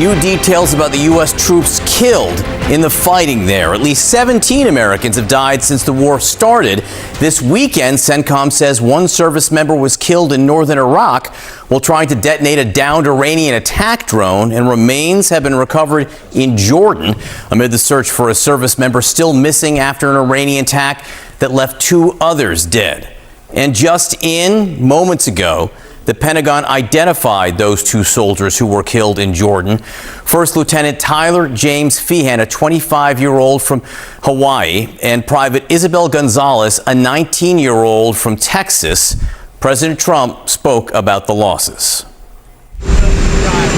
New details about the U.S. troops killed in the fighting there. At least 17 Americans have died since the war started. This weekend, CENTCOM says one service member was killed in northern Iraq while trying to detonate a downed Iranian attack drone, and remains have been recovered in Jordan amid the search for a service member still missing after an Iranian attack that left 2 others dead. And just moments ago, the Pentagon identified those 2 soldiers who were killed in Jordan. First Lieutenant Tyler James Feehan, a 25-year-old from Hawaii, and Private Isabel Gonzalez, a 19-year-old from Texas. President Trump spoke about the losses.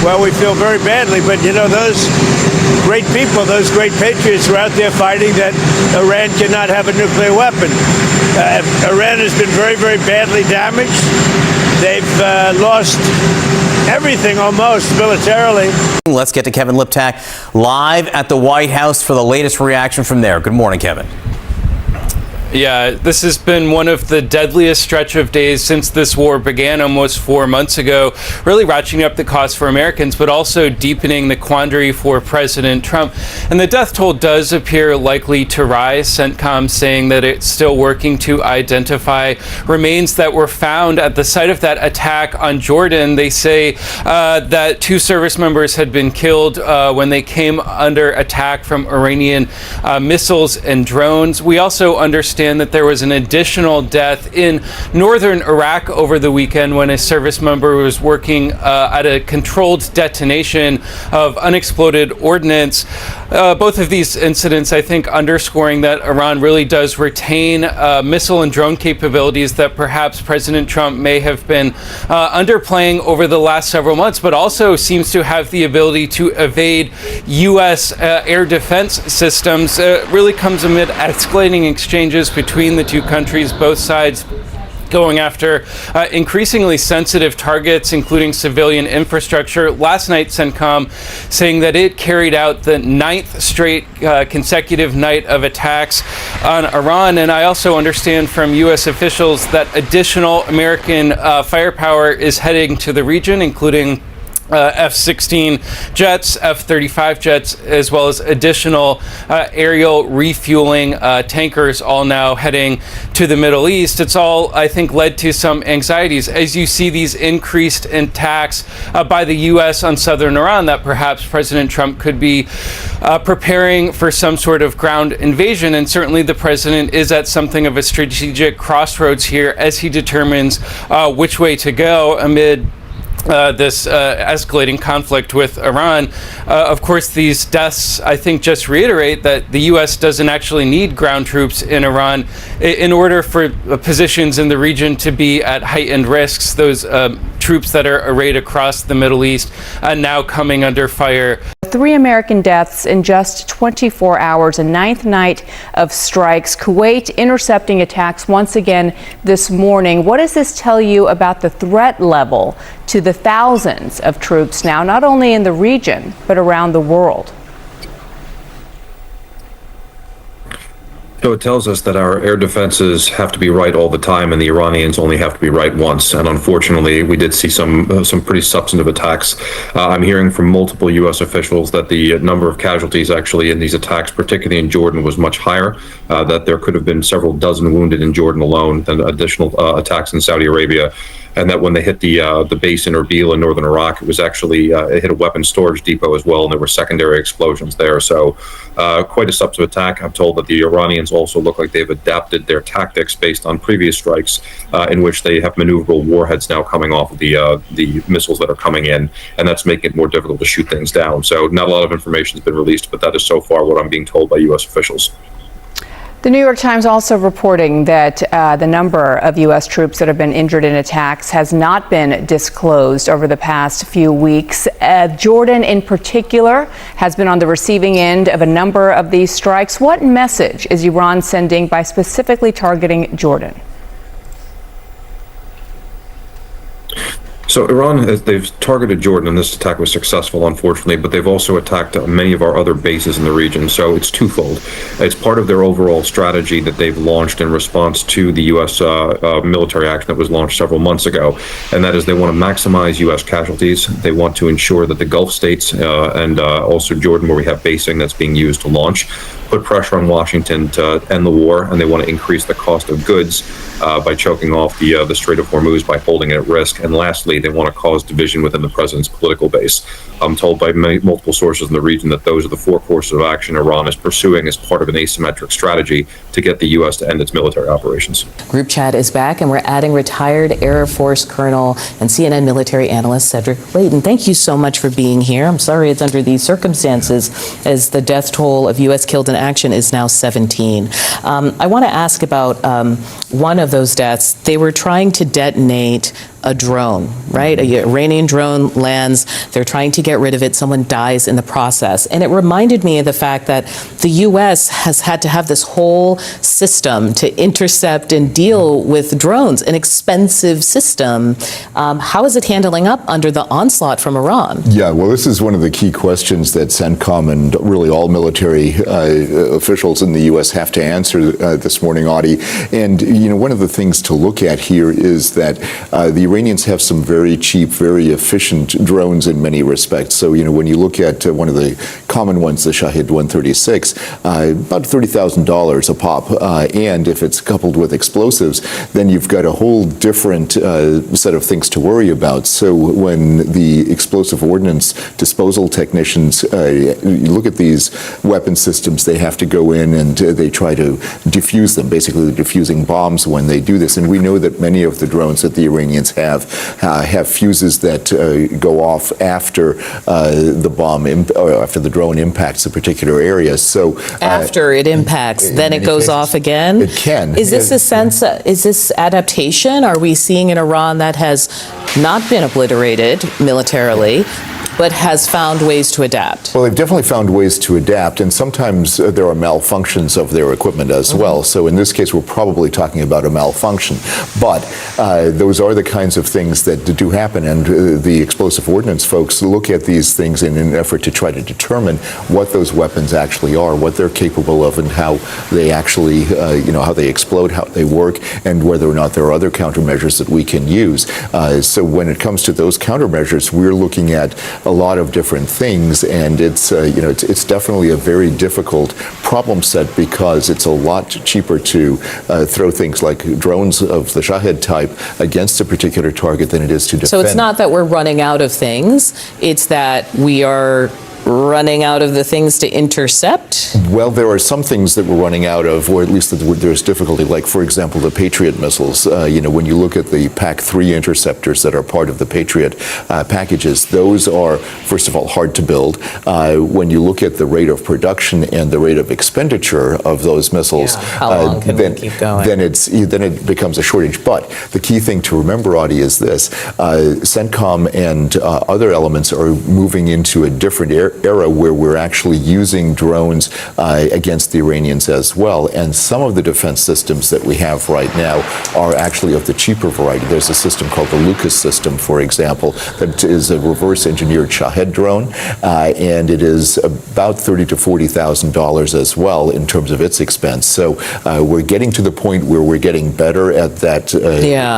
Well, we feel very badly, but you know, those great people, those great patriots are out there fighting that Iran cannot have a nuclear weapon. Iran has been very, very badly damaged. They've lost everything almost militarily. Let's get to Kevin Liptak live at the White House for the latest reaction from there. Good morning, Kevin. Yeah, this has been one of the deadliest stretch of days since this war began almost 4 months ago, really ratcheting up the cost for Americans, but also deepening the quandary for President Trump. And the death toll does appear likely to rise. CENTCOM saying that it's still working to identify remains that were found at the site of that attack on Jordan. They say that 2 service members had been killed when they came under attack from Iranian missiles and drones. We also understand that there was an additional death in northern Iraq over the weekend when a service member was working at a controlled detonation of unexploded ordnance. Both of these incidents, I think, underscoring that Iran really does retain missile and drone capabilities that perhaps President Trump may have been underplaying over the last several months, but also seems to have the ability to evade U.S. air defense systems. Really comes amid escalating exchanges between the 2 countries, both sides going after increasingly sensitive targets, including civilian infrastructure. Last night, CENTCOM saying that it carried out the 9th straight consecutive night of attacks on Iran. And I also understand from U.S. officials that additional American firepower is heading to the region, including F-16 jets, F-35 jets, as well as additional aerial refueling tankers, all now heading to the Middle East. It's all, I think, led to some anxieties as you see these increased attacks by the U.S. on southern Iran, that perhaps President Trump could be preparing for some sort of ground invasion. And certainly the president is at something of a strategic crossroads here as he determines which way to go amid this escalating conflict with Iran. Of course, these deaths, I think, just reiterate that the U.S. doesn't actually need ground troops in Iran in order for positions in the region to be at heightened risks. Those troops that are arrayed across the Middle East now coming under fire. 3 American deaths in just 24 hours, a 9th night of strikes. Kuwait intercepting attacks once again this morning. What does this tell you about the threat level to the thousands of troops now, not only in the region, but around the world? So it tells us that our air defenses have to be right all the time, and the Iranians only have to be right once. And unfortunately, we did see some pretty substantive attacks. I'm hearing from multiple U.S. officials that the number of casualties actually in these attacks, particularly in Jordan, was much higher. That there could have been several dozen wounded in Jordan alone, than additional attacks in Saudi Arabia. And that when they hit the base in Erbil in northern Iraq, it was actually it hit a weapons storage depot as well, and there were secondary explosions there. So quite a substantive attack. I'm told that the Iranians also look like they've adapted their tactics based on previous strikes, in which they have maneuverable warheads now coming off of the missiles that are coming in, and that's making it more difficult to shoot things down. So not a lot of information has been released, but that is so far what I'm being told by U.S. officials. The New York Times also reporting that the number of U.S. troops that have been injured in attacks has not been disclosed over the past few weeks. Jordan, in particular, has been on the receiving end of a number of these strikes. What message is Iran sending by specifically targeting Jordan? So Iran, they've targeted Jordan, and this attack was successful, unfortunately, but they've also attacked many of our other bases in the region. So it's twofold. It's part of their overall strategy that they've launched in response to the U.S. Military action that was launched several months ago, and that is they want to maximize U.S. casualties. They want to ensure that the Gulf states and also Jordan, where we have basing that's being used to launch, put pressure on Washington to end the war, and they want to increase the cost of goods by choking off the Strait of Hormuz by holding it at risk. And lastly, they want to cause division within the president's political base. I'm told by multiple sources in the region that those are the four courses of action Iran is pursuing as part of an asymmetric strategy to get the U.S. to end its military operations. Group chat is back, and we're adding retired Air Force Colonel and CNN military analyst Cedric Leighton. Thank you so much for being here. I'm sorry it's under these circumstances, as the death toll of U.S. killed in action is now 17. I want to ask about one of those deaths. They were trying to detonate a drone, right? A Iranian drone lands. They're trying to get rid of it. Someone dies in the process. And it reminded me of the fact that the U.S. has had to have this whole system to intercept and deal with drones, an expensive system. How is it handling up under the onslaught from Iran? Yeah, well, this is one of the key questions that CENTCOM and really all military officials in the U.S. have to answer this morning, Audie. And, you know, one of the things to look at here is that the Iranians have some very cheap, very efficient drones in many respects. So, you know, when you look at one of the common ones, the Shahed 136, about $30,000 a pop. And if it's coupled with explosives, then you've got a whole different set of things to worry about. So when the explosive ordnance disposal technicians look at these weapon systems, they have to go in and they try to defuse them. Basically, they're defusing bombs when they do this. And we know that many of the drones that the Iranians have fuses that go off after the bomb or after the drone impacts a particular area. So after it impacts, then it goes off again? It can. Is this a sense, is this adaptation? Are we seeing an Iran that has not been obliterated militarily, but has found ways to adapt? Well, they've definitely found ways to adapt, and sometimes there are malfunctions of their equipment as well. So in this case, we're probably talking about a malfunction. But those are the kinds of things that do happen, and the explosive ordnance folks look at these things in an effort to try to determine what those weapons actually are, what they're capable of, and how they actually, how they explode, how they work, and whether or not there are other countermeasures that we can use. So when it comes to those countermeasures, we're looking at a lot of different things, and it's definitely a very difficult problem set because it's a lot cheaper to throw things like drones of the Shahed type against a particular target than it is to defend. So it's not that we're running out of things, it's that we are running out of the things to intercept? Well, there are some things that we're running out of, or at least that there's difficulty, like, for example, the Patriot missiles. When you look at the PAC-3 interceptors that are part of the Patriot packages, those are, first of all, hard to build. When you look at the rate of production and the rate of expenditure of those missiles, how long can we keep going? Then it becomes a shortage. But the key thing to remember, Audie, is this. CENTCOM and other elements are moving into a different era where we're actually using drones against the Iranians as well. And some of the defense systems that we have right now are actually of the cheaper variety. There's a system called the Lucas system, for example, that is a reverse engineered Shahed drone, and it is about $30,000 to $40,000 as well in terms of its expense. So we're getting to the point where we're getting better at that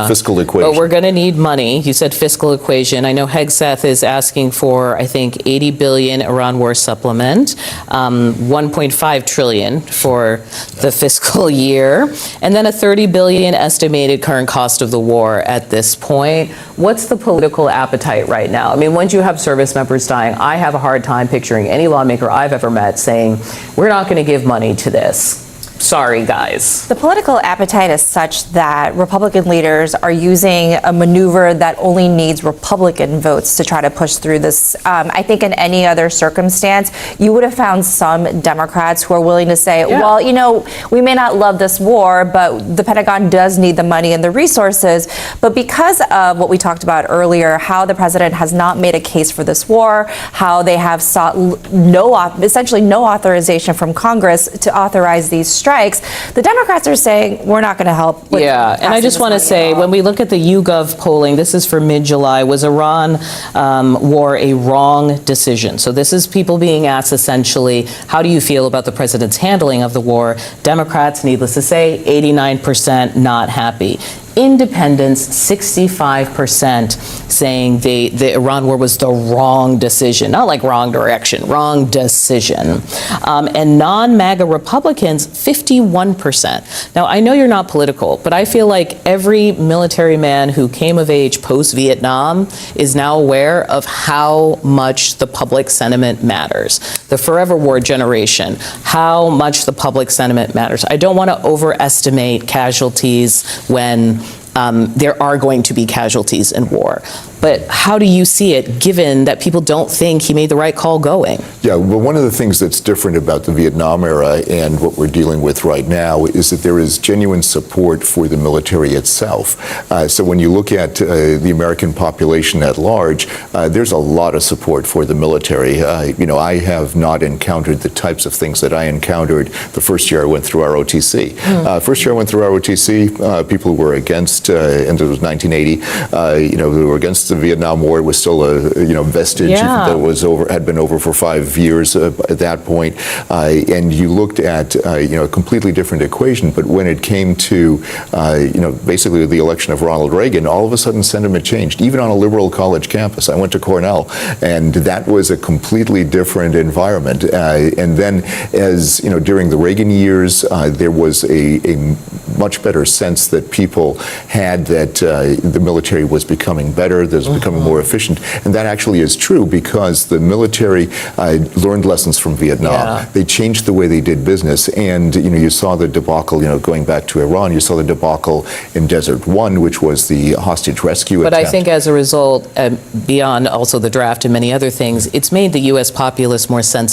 fiscal equation. But we're going to need money. You said fiscal equation. I know Hegseth is asking for, I think, $80 billion Iran war supplement, 1.5 trillion for the fiscal year, and then a 30 billion estimated current cost of the war at this point. What's the political appetite right now? I mean, once you have service members dying, I have a hard time picturing any lawmaker I've ever met saying, we're not going to give money to this. Sorry, guys. The political appetite is such that Republican leaders are using a maneuver that only needs Republican votes to try to push through this. I think in any other circumstance, you would have found some Democrats who are willing to say, well, we may not love this war, but the Pentagon does need the money and the resources. But because of what we talked about earlier, how the president has not made a case for this war, how they have sought essentially no authorization from Congress to authorize these strikes. The Democrats are saying we're not going to help. With and I just want to say, when we look at the YouGov polling, this is for mid-July, was Iran war a wrong decision? So this is people being asked essentially, how do you feel about the president's handling of the war? Democrats, needless to say, 89% not happy. Independents, 65% saying the Iran war was the wrong decision, not like wrong direction, wrong decision. And non-MAGA Republicans, 51%. Now, I know you're not political, but I feel like every military man who came of age post-Vietnam is now aware of how much the public sentiment matters. The forever war generation, how much the public sentiment matters. I don't want to overestimate casualties when there are going to be casualties in war. But how do you see it, given that people don't think he made the right call going? Yeah, well, one of the things that's different about the Vietnam era and what we're dealing with right now is that there is genuine support for the military itself. So when you look at the American population at large, there's a lot of support for the military. I have not encountered the types of things that I encountered the first year I went through ROTC. First year I went through ROTC, people who were against, and it was 1980, who were against the Vietnam War. It was still a vestige that was had been over for 5 years at that point, and you looked at a completely different equation. But when it came to basically the election of Ronald Reagan, all of a sudden sentiment changed, even on a liberal college campus. I went to Cornell, and that was a completely different environment. And then, as during the Reagan years, there was a much better sense that people had that the military was becoming better, that was becoming more efficient. And that actually is true because the military learned lessons from Vietnam. They changed the way they did business. And, you saw the debacle, going back to Iran, you saw the debacle in Desert One, which was the hostage rescue attempt. But I think as a result, beyond also the draft and many other things, it's made the U.S. populace more sensitive